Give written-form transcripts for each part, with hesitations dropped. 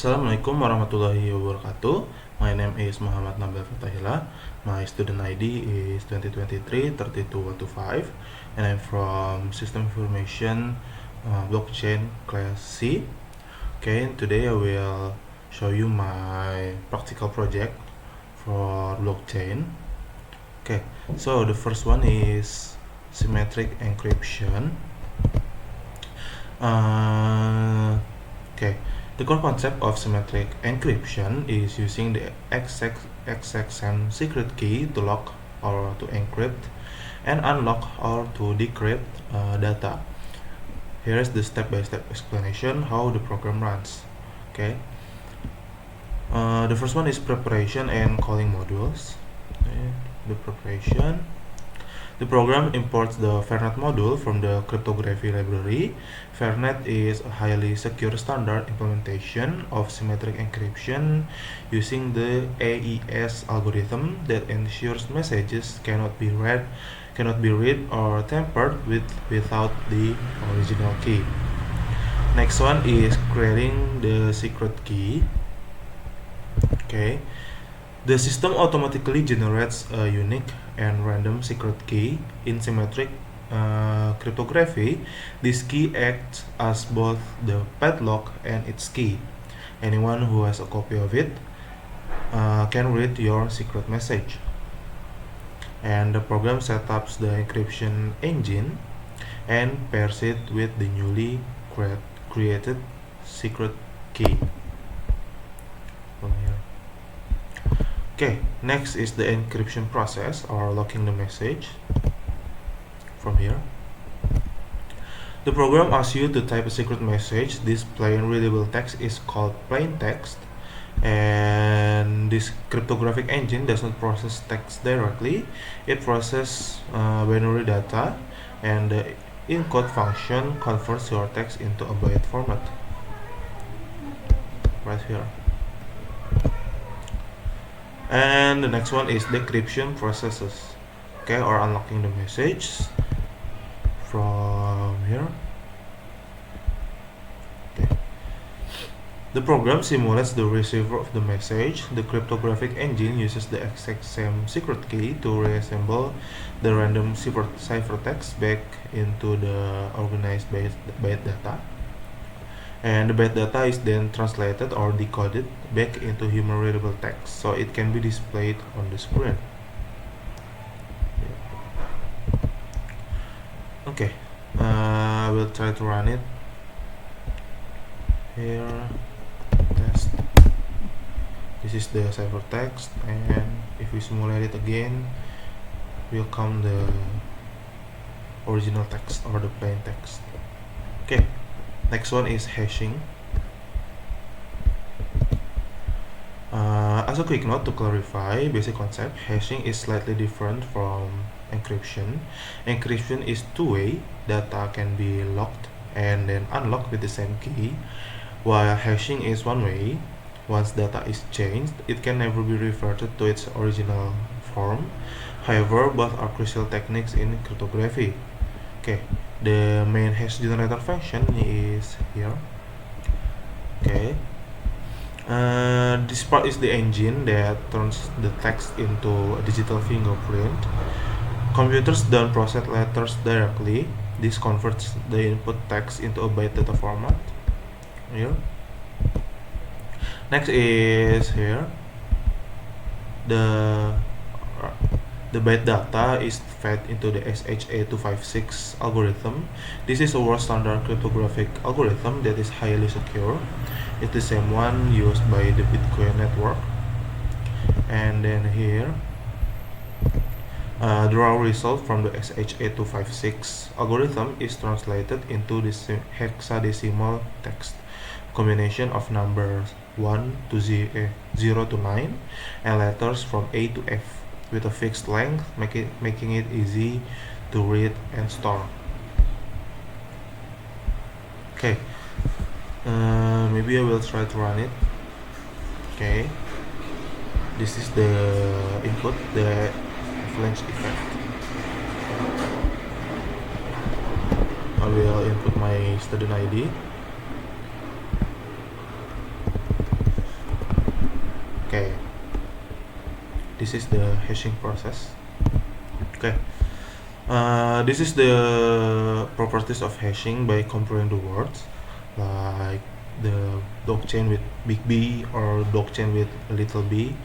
Assalamualaikum warahmatullahi wabarakatuh. My name is Muhammad Nabil Fatahila. My student ID is 2023-32125 and I'm from System Information Blockchain class C. Okay, and today I will show you my practical project for blockchain. Okay, so the first one is symmetric encryption. The core concept of symmetric encryption is using the XXM secret key to lock or to encrypt and unlock or to decrypt data. Here is the step-by-step explanation how the program runs. Okay. The first one is preparation and calling modules. Okay. The preparation. The program imports the Fairnet module from the cryptography library. Fairnet is a highly secure standard implementation of symmetric encryption using the AES algorithm that ensures messages cannot be read or tampered with without the original key. Next one is creating the secret key. Okay. The system automatically generates a unique and random secret key. In symmetric cryptography, this key acts as both the padlock and its key. Anyone who has a copy of it can read your secret message. And the program sets up the encryption engine and pairs it with the newly created secret key. From here. Okay, next is the encryption process or locking the message. From here, the program asks you to type a secret message. This plain readable text is called plain text, and this cryptographic engine does not process text directly. It processes binary data, and the encode function converts your text into a byte format. Right here. And the next one is decryption processes. Okay, or unlocking the message. From here. Okay. The program simulates the receiver of the message. The cryptographic engine uses the XXM secret key to reassemble the random ciphertext back into the organized byte data. And the byte data is then translated or decoded back into human readable text so it can be displayed on the screen. Okay, I will try to run it. Here, test. This is the ciphertext, and if we simulate it again, will come the original text or the plain text. Okay. Next one is hashing. As a quick note to clarify basic concept, hashing is slightly different from encryption. Encryption is two-way. Data can be locked and then unlocked with the same key, while hashing is one-way. Once data is changed, it can never be reverted to its original form. However, both are crucial techniques in cryptography. Okay, the main hash generator function is here. Okay, this part is the engine that turns the text into a digital fingerprint. Computers don't process letters directly. This converts the input text into a byte data format. Here. Next is here. The byte data is fed into the SHA-256 algorithm. This is a world standard cryptographic algorithm that is highly secure. It's the same one used by the Bitcoin network. And then here, the raw result from the SHA-256 algorithm is translated into this hexadecimal text, combination of numbers 0 to 9 and letters from A to F with a fixed length, making it easy to read and store. Okay, maybe I will try to run it. Okay, this is the input, the avalanche effect. I will input my student ID. Okay, this is the hashing process. Okay, this is the properties of hashing by comparing the words, like the blockchain with big B or blockchain with little b.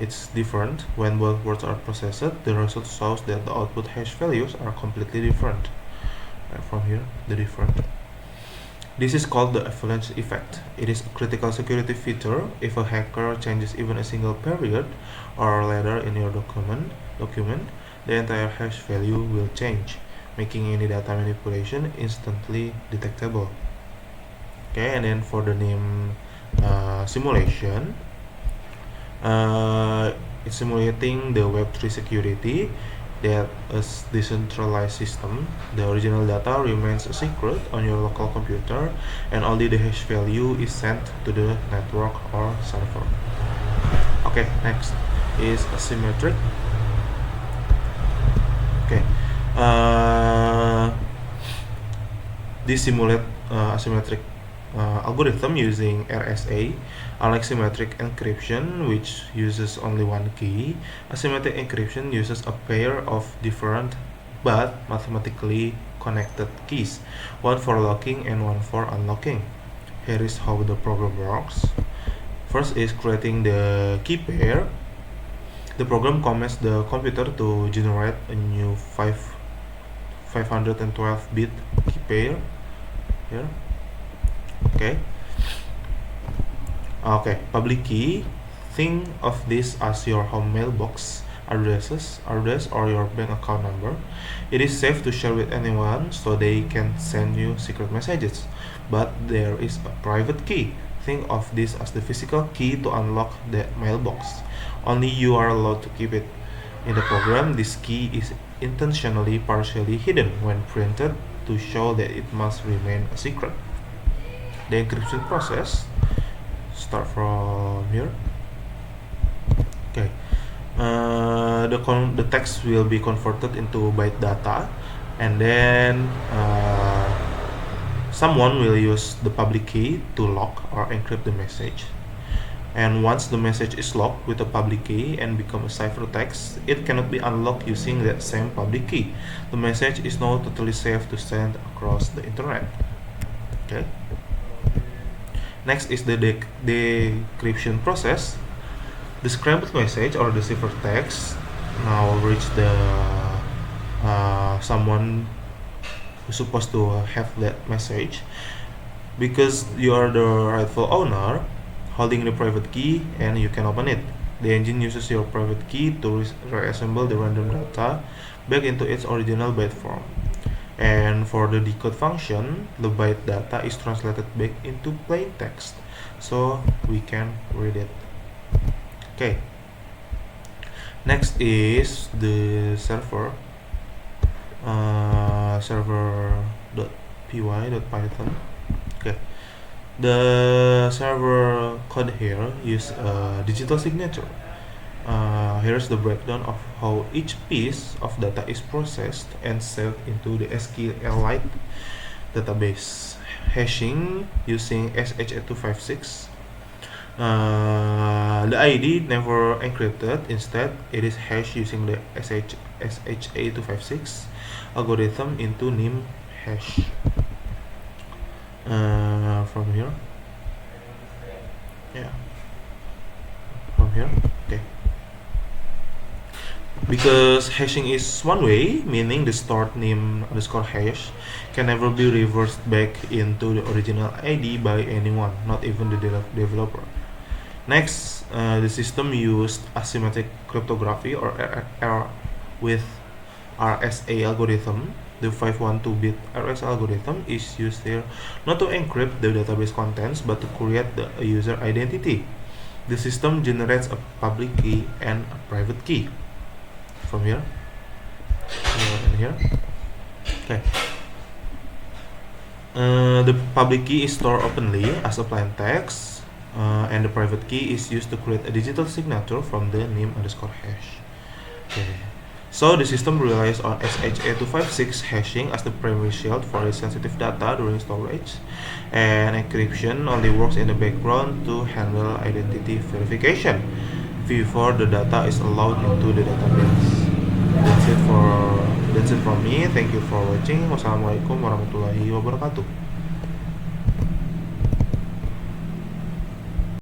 It's different. When both words are processed, the result shows that the output hash values are completely different. From here, the different. This is called the avalanche effect. It is a critical security feature. If a hacker changes even a single period or letter in your document, the entire hash value will change, making any data manipulation instantly detectable. Okay, and then for the name simulation, it's simulating the Web3 security that a decentralized system. The original data remains a secret on your local computer, and only the hash value is sent to the network or server. Okay, next is asymmetric. Okay, this simulate asymmetric algorithm using RSA. Unlike symmetric encryption, which uses only one key, asymmetric encryption uses a pair of different but mathematically connected keys, one for locking and one for unlocking. Here is how the program works. First is creating the key pair. The program commands the computer to generate a new 512-bit key pair here. Okay, public key. Think of this as your home mailbox address or your bank account number. It is safe to share with anyone so they can send you secret messages. But there is a private key. Think of this as the physical key to unlock the mailbox. Only you are allowed to keep it. In the program, this key is intentionally partially hidden when printed to show that it must remain a secret. The encryption process start from here. Okay, the text will be converted into byte data, and then someone will use the public key to lock or encrypt the message. And once the message is locked with a public key and become a ciphertext, it cannot be unlocked using that same public key. The message is now totally safe to send across the internet. Okay. Next is the decryption process. The scrambled message or the ciphertext now reach the someone who's supposed to have that message. Because you are the rightful owner holding the private key and you can open it. The engine uses your private key to reassemble the random data back into its original byte form. And for the decode function, the byte data is translated back into plain text, so we can read it. Okay. Next is the server. Server.py.python. Okay. The server code here use a digital signature. Here's the breakdown of how each piece of data is processed and saved into the SQLite database. Hashing using SHA-256. The ID never encrypted. Instead, it is hashed using the SHA-256 algorithm into NIM hash. From here. Yeah. From here. Okay. Because hashing is one way, meaning the stored name underscore hash can never be reversed back into the original ID by anyone, not even the developer. Next, the system used asymmetric cryptography or with RSA algorithm. The 512-bit RSA algorithm is used here not to encrypt the database contents but to create the user identity. The system generates a public key and a private key. From here and here. Okay. The public key is stored openly as a plain text, and the private key is used to create a digital signature from the name underscore hash. Okay. So the system relies on SHA-256 hashing as the primary shield for the sensitive data during storage, and encryption only works in the background to handle identity verification before the data is allowed into the database. That's it from me. Thank you for watching. Wassalamualaikum warahmatullahi wabarakatuh.